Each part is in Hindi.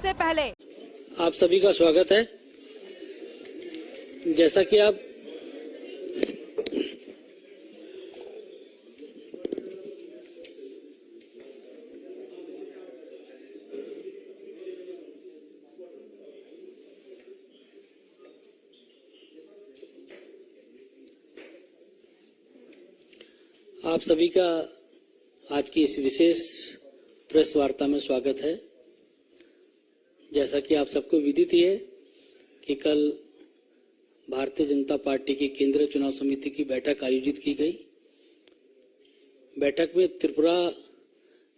इससे पहले आप सभी का स्वागत है। जैसा कि आप सभी का आज की इस विशेष प्रेस वार्ता में स्वागत है। जैसा कि आप सबको विदित ही है कि कल भारतीय जनता पार्टी की केंद्रीय चुनाव समिति की बैठक आयोजित की गई। बैठक में त्रिपुरा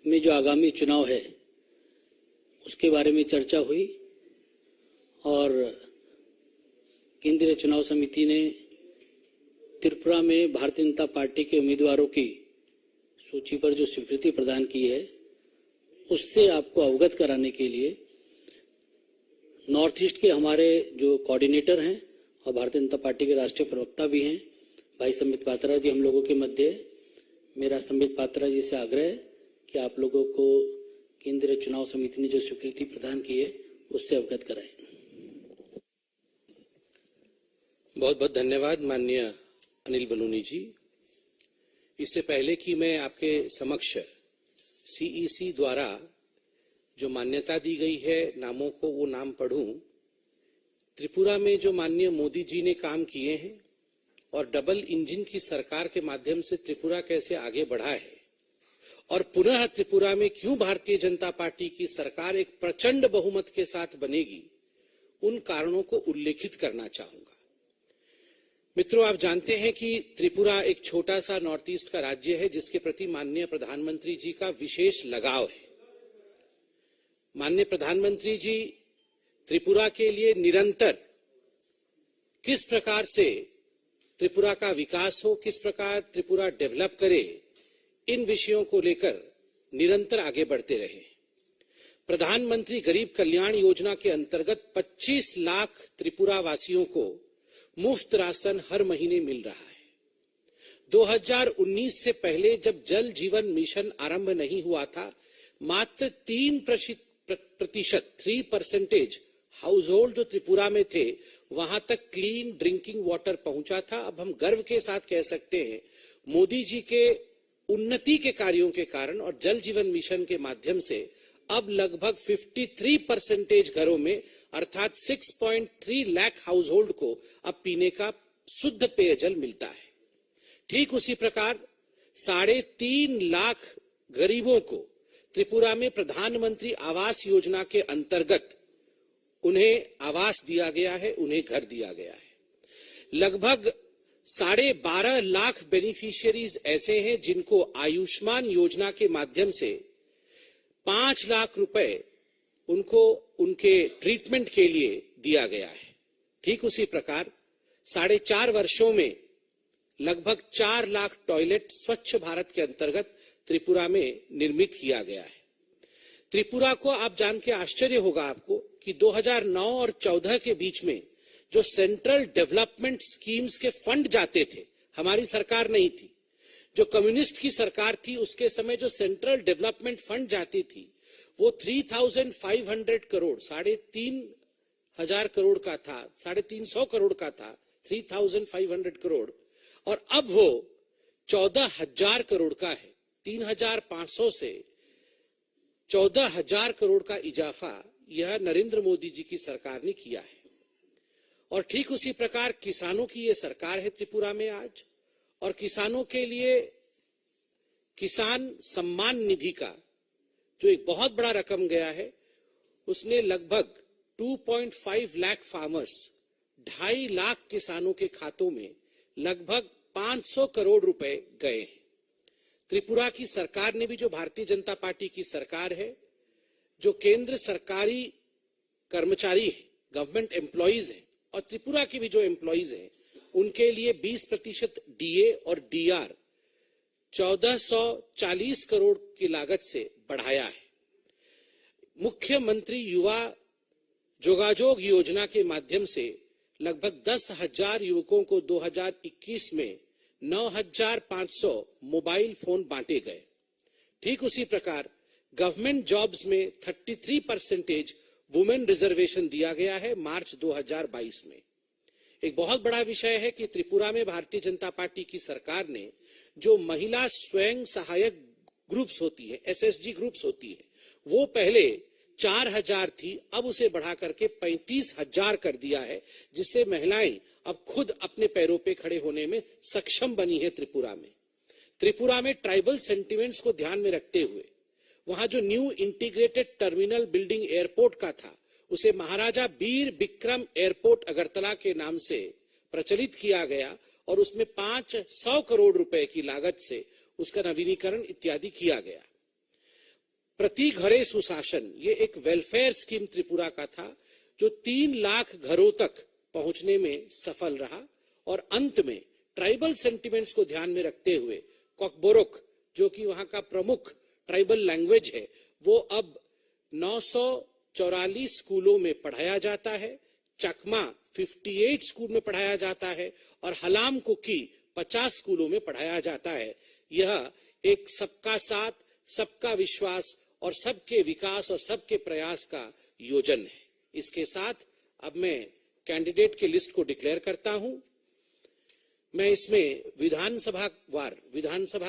में जो आगामी चुनाव है उसके बारे में चर्चा हुई और केंद्रीय चुनाव समिति ने त्रिपुरा में भारतीय जनता पार्टी के उम्मीदवारों की सूची पर जो स्वीकृति प्रदान की है उससे आपको अवगत कराने के लिए नॉर्थ ईस्ट के हमारे जो कोऑर्डिनेटर हैं और भारतीय जनता पार्टी के राष्ट्रीय प्रवक्ता भी हैं भाई संबित पात्रा जी हम लोगों के मध्य। मेरा संबित पात्रा जी से आग्रह है कि आप लोगों को केंद्रीय चुनाव समिति ने जो स्वीकृति प्रदान की है उससे अवगत कराएं। बहुत बहुत धन्यवाद माननीय अनिल बलूनी जी। इससे पहले कि मैं आपके समक्ष सीईसी द्वारा जो मान्यता दी गई है नामों को वो नाम पढ़ूं, त्रिपुरा में जो माननीय मोदी जी ने काम किए हैं और डबल इंजन की सरकार के माध्यम से त्रिपुरा कैसे आगे बढ़ा है और पुनः त्रिपुरा में क्यों भारतीय जनता पार्टी की सरकार एक प्रचंड बहुमत के साथ बनेगी, उन कारणों को उल्लेखित करना चाहूंगा। मित्रों, आप जानते हैं कि त्रिपुरा एक छोटा सा नॉर्थ ईस्ट का राज्य है जिसके प्रति माननीय प्रधानमंत्री जी का विशेष लगाव है। माननीय प्रधानमंत्री जी त्रिपुरा के लिए निरंतर किस प्रकार से त्रिपुरा का विकास हो, किस प्रकार त्रिपुरा डेवलप करे, इन विषयों को लेकर निरंतर आगे बढ़ते रहे। प्रधानमंत्री गरीब कल्याण योजना के अंतर्गत 25 लाख त्रिपुरा वासियों को मुफ्त राशन हर महीने मिल रहा है। 2019 से पहले जब जल जीवन मिशन आरंभ नहीं हुआ था, मात्र 3% हाउस होल्ड जो त्रिपुरा में थे वहां तक क्लीन ड्रिंकिंग वाटर पहुंचा था। अब हम गर्व के साथ कह सकते हैं मोदी जी के उन्नति के कार्यों के कारण और जल जीवन मिशन के माध्यम से अब लगभग 53% घरों में अर्थात 6.3 लाख हाउस होल्ड को अब पीने का शुद्ध पेयजल मिलता है। ठीक उसी प्रकार 3.5 लाख गरीबों को त्रिपुरा में प्रधानमंत्री आवास योजना के अंतर्गत उन्हें आवास दिया गया है, उन्हें घर दिया गया है। लगभग 12.5 लाख बेनिफिशियरीज ऐसे हैं जिनको आयुष्मान योजना के माध्यम से 5 लाख रुपए उनको उनके ट्रीटमेंट के लिए दिया गया है। ठीक उसी प्रकार 4.5 वर्षों में लगभग 4 लाख टॉयलेट स्वच्छ भारत के अंतर्गत त्रिपुरा में निर्मित किया गया है। त्रिपुरा को आप जान के आश्चर्य होगा आपको कि 2009 और 14 के बीच में जो सेंट्रल डेवलपमेंट स्कीम्स के फंड जाते थे, हमारी सरकार नहीं थी, जो कम्युनिस्ट की सरकार थी उसके समय जो सेंट्रल डेवलपमेंट फंड जाती थी वो 3,500 करोड़ 3,500 करोड़ का था, 350 करोड़ का था, 3,500 करोड़, और अब वो 14,000 करोड़ का है। 3,500 से 14,000 करोड़ का इजाफा यह नरेंद्र मोदी जी की सरकार ने किया है। और ठीक उसी प्रकार किसानों की यह सरकार है त्रिपुरा में आज, और किसानों के लिए किसान सम्मान निधि का जो एक बहुत बड़ा रकम गया है, उसने लगभग 2.5 लाख फार्मर्स 2.5 लाख किसानों के खातों में लगभग 500 करोड़ रुपए गए हैं। त्रिपुरा की सरकार ने भी, जो भारतीय जनता पार्टी की सरकार है, जो केंद्र सरकारी कर्मचारी है, गवर्नमेंट एम्प्लॉइज है, और त्रिपुरा के भी जो एम्प्लॉइज हैं, उनके लिए 20% डीए और डीआर 1440 करोड़ की लागत से बढ़ाया है। मुख्यमंत्री युवा जोगाजोग योजना के माध्यम से लगभग 10,000 युवकों को 2021 में 9,500 मोबाइल फोन बांटे गए। ठीक उसी प्रकार गवर्नमेंट जॉब्स में 33% वुमेन रिजर्वेशन दिया गया है मार्च 2022 में। एक बहुत बड़ा विषय है कि त्रिपुरा में भारतीय जनता पार्टी की सरकार ने जो महिला स्वयं सहायक ग्रुप्स होती है, एसएसजी ग्रुप्स होती है, वो पहले 4000 थी, अब उसे बढ़ा करके 35,000 कर दिया है, जिससे महिलाएं अब खुद अपने पैरों पे खड़े होने में सक्षम बनी है। त्रिपुरा में ट्राइबल सेंटिमेंट्स को ध्यान में रखते हुए वहां जो new integrated terminal building airport का था, उसे महाराजा बीर बिक्रम एयरपोर्ट अगरतला के नाम से प्रचलित किया गया और उसमें 500 करोड़ रुपए की लागत से उसका नवीनीकरण इत्यादि किया गया। प्रति घरे सुशासन, ये एक वेलफेयर स्कीम त्रिपुरा का था जो 3 लाख घरों तक पहुंचने में सफल रहा और अंत में ट्राइबल सेंटिमेंट्स को ध्यान में रखते हुए कोकबोरोक, जो कि वहां का प्रमुख ट्राइबल लैंग्वेज है, वो अब 944 स्कूलों में पढ़ाया जाता है, चकमा 58 स्कूल में पढ़ाया जाता है और हलाम कुकी 50 स्कूलों में पढ़ाया जाता है। यह एक सबका साथ, सबका विश्वास और सबके विकास और सबके प्रयास का योजन है। इसके साथ अब मैं कैंडिडेट के लिस्ट को डिक्लेयर करता हूं। मैं इसमें विधानसभा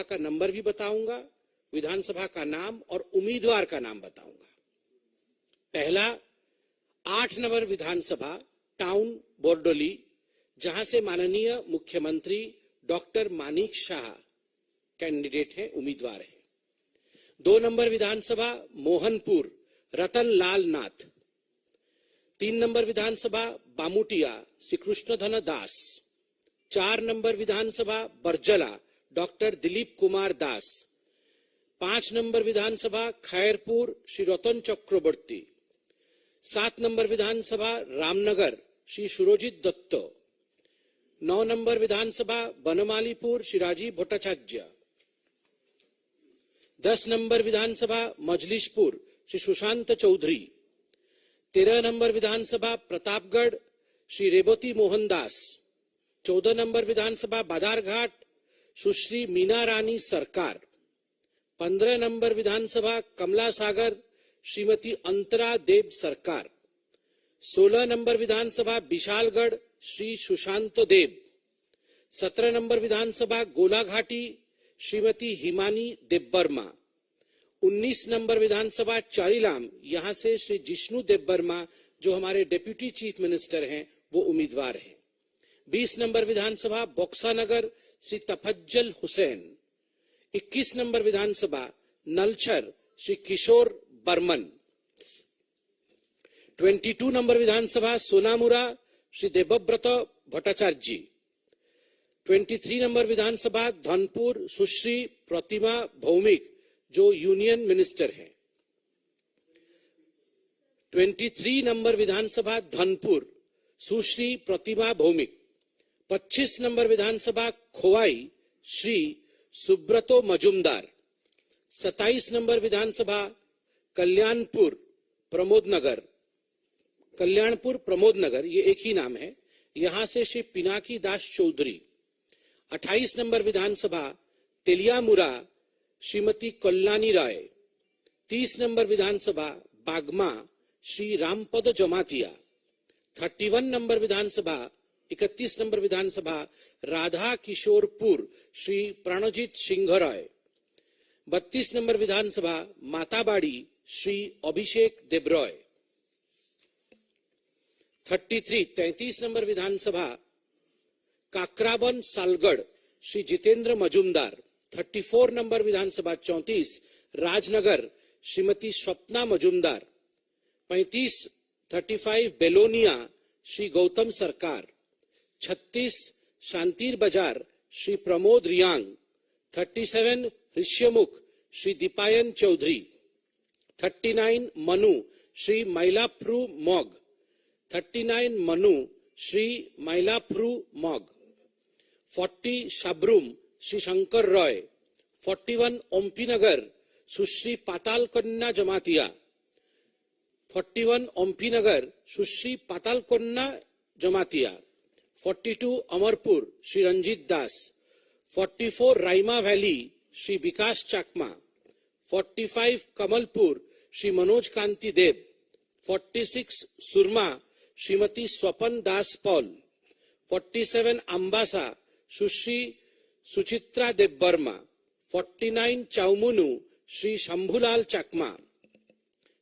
का नंबर भी बताऊंगा, विधानसभा का नाम और उम्मीदवार का नाम बताऊंगा। पहला 8 नंबर विधानसभा टाउन बोरडोली, जहां से माननीय मुख्यमंत्री डॉक्टर मानिक शाह कैंडिडेट हैं, उम्मीदवार हैं। 2 नंबर विधानसभा मोहनपुर रतन लाल नाथ। 3 नंबर विधानसभा बामुटिया श्री कृष्णधन दास। 4 नंबर विधानसभा बरजला डॉक्टर दिलीप कुमार दास। 5 नंबर विधानसभा खैरपुर श्री रतन चक्रवर्ती। 7 नंबर विधानसभा रामनगर श्री सुरजित दत्त। 9 नंबर विधानसभा बनमालीपुर श्री राजीव भट्टाचार्य। 10 नंबर विधानसभा मजलिशपुर श्री सुशांत चौधरी। 13 नंबर विधानसभा प्रतापगढ़ श्री रेवती मोहन दास। 14 नंबर विधानसभा बादारघाट सुश्री मीना रानी सरकार। 15 नंबर विधानसभा कमला सागर श्रीमती अंतरा देव सरकार। 16 नंबर विधानसभा विशालगढ़ श्री सुशांत देव। 17 नंबर विधानसभा गोलाघाटी श्रीमती हिमानी देवबर्मा। 19 नंबर विधानसभा चारीलाम, यहां से श्री जिष्णु देवबर्मा जो हमारे डिप्यूटी चीफ मिनिस्टर हैं, वो उम्मीदवार हैं। 20 नंबर विधानसभा बोक्सानगर श्री तफज्जल हुसैन। 21 नंबर विधानसभा नलछर श्री किशोर बर्मन। 22 नंबर विधानसभा सोनामुरा श्री देवव्रत भट्टाचार्य। 23 नंबर विधानसभा धनपुर सुश्री प्रतिमा भौमिक जो यूनियन मिनिस्टर हैं। 23 नंबर विधानसभा धनपुर सुश्री प्रतिमा भौमिक। 25 नंबर विधानसभा खोवाई श्री सुब्रतो मजुमदार। 27 नंबर विधानसभा कल्याणपुर प्रमोद नगर, ये एक ही नाम है, यहां से श्री पिनाकी दास चौधरी। 28 नंबर विधानसभा तेलियामुरा श्रीमती कल्याणी राय। 30 नंबर विधानसभा बागमा श्री रामपद जमातिया। 31 नंबर विधानसभा 31 नंबर विधानसभा राधा किशोरपुर श्री प्राणजीत सिंह राय। 32 नंबर विधानसभा माताबाड़ी श्री अभिषेक देब्रॉय। 33 नंबर विधानसभा काकराबन सालगढ़ श्री जितेंद्र मजुमदार। 34 नंबर विधानसभा 34 राजनगर श्रीमती स्वप्ना मजुमदार। 35 बेलोनिया श्री गौतम सरकार। 36 शांतिर बाजार श्री प्रमोद रियांग। 37 ऋष्यमुख श्री दीपायन चौधरी। 39 मनु श्री मैलाफ्रू मॉग। 39 मनु श्री मैलाफ्रू मॉग। 40 शाब्रूम श्री शंकर रॉय। 41 ओम्पीनगर सुश्री पाताल कन्या जमातिया। 41 ओम्पीनगर सुश्री पाताल कन्या जमातिया। 42 अमरपुर श्री रंजीत दास। 44 राइमा वैली श्री विकास चाकमा। 45 कमलपुर श्री मनोज कांति देव। 46 सुरमा श्रीमती स्वपन दास पॉल, 47 अम्बासा सुश्री सुचित्रा देबबर्मा, 49 चाउमुनु श्री शंभुलाल चकमा,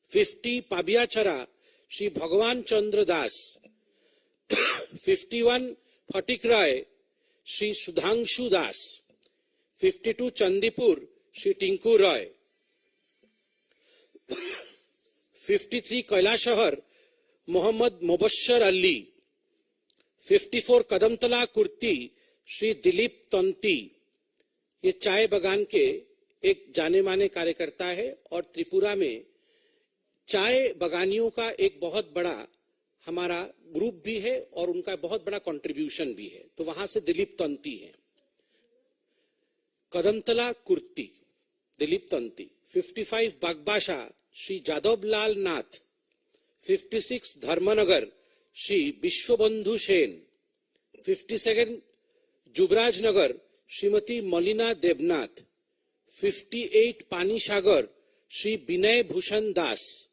50 पाबियाचरा श्री भगवान चंद्र दास, 51 फटिक राय श्री सुधांशु दास, 52 चंदीपुर श्री टिंकू रॉय, 53 कैलाशहर मोहम्मद मुबश्शर अली, 54 कदमतला कुर्ती श्री दिलीप तंती। ये चाय बगान के एक जाने माने कार्यकर्ता है और त्रिपुरा में चाय बगानियों का एक बहुत बड़ा हमारा ग्रुप भी है और उनका बहुत बड़ा कंट्रीब्यूशन भी है। तो वहां से दिलीप तंती है। कदमतला कुर्ती दिलीप तंती। 55 बागबाशा श्री जादवलाल नाथ, 56 धर्मनगर श्री विश्वबंधु सेन, 57 जुबराज नगर श्रीमती मलिना देवनाथ, 58 पानीसागर श्री विनय भूषण दास,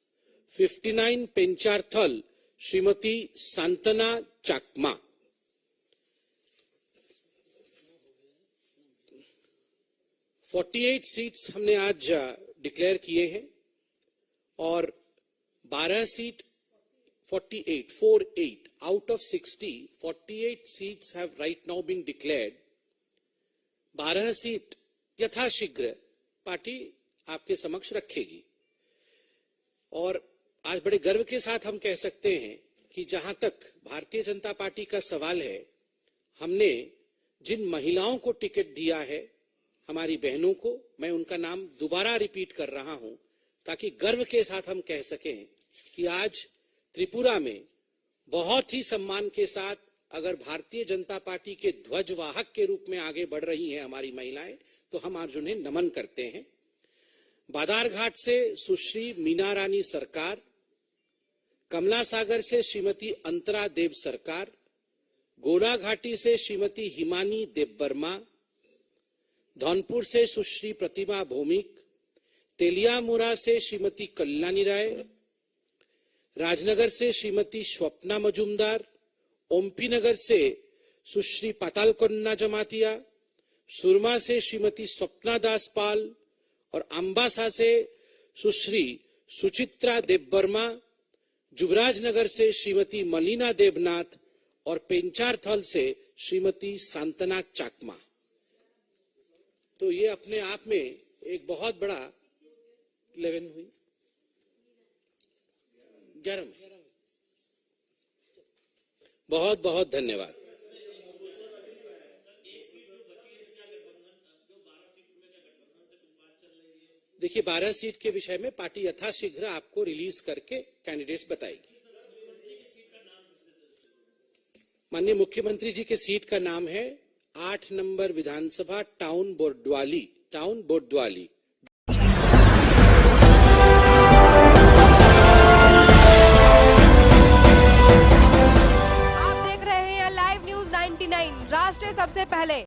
59 पेंचारथल श्रीमती सांतना चाकमा। (48) सीट्स हमने आज डिक्लेयर किए हैं और 12 seat 48 out of 60, 48 seats have right now been declared. 12 seat यथाशीघ्र पार्टी आपके समक्ष रखेगी और आज बड़े गर्व के साथ हम कह सकते हैं कि जहां तक भारतीय जनता पार्टी का सवाल है, हमने जिन महिलाओं को टिकट दिया है, हमारी बहनों को, मैं उनका नाम दोबारा रिपीट कर रहा हूं ताकि गर्व के साथ हम कह सकें कि आज त्रिपुरा में बहुत ही सम्मान के साथ अगर भारतीय जनता पार्टी के ध्वजवाहक के रूप में आगे बढ़ रही हैं हमारी महिलाएं, तो हम आज उन्हें नमन करते हैं। बादारघाट से सुश्री मीना रानी सरकार, कमला सागर से श्रीमती अंतरा देव सरकार, गोलाघाटी से श्रीमती हिमानी देवबर्मा, धौनपुर से सुश्री प्रतिमा भौमिक, तेलियामुरा से श्रीमती कल्याणी राय, राजनगर से श्रीमती स्वप्ना मजुमदार, ओमपी नगर से सुश्री पातालकन्ना जमातिया, सुरमा से श्रीमती स्वप्ना दास पाल और अम्बासा से सुश्री सुचित्रा देवबर्मा, जुबराज नगर से श्रीमती मलिना देवनाथ और पेंचारथल से श्रीमती सांतना चाकमा। तो ये अपने आप में एक बहुत बड़ा 11 हुई 11 में। बहुत बहुत धन्यवाद। देखिए, 12 सीट के विषय में पार्टी यथाशीघ्र आपको रिलीज करके कैंडिडेट्स बताएगी। माननीय मुख्यमंत्री जी के सीट का नाम है 8 नंबर विधानसभा टाउन बोर्डवाली। आप देख रहे हैं लाइव न्यूज 99, राष्ट्र सबसे पहले।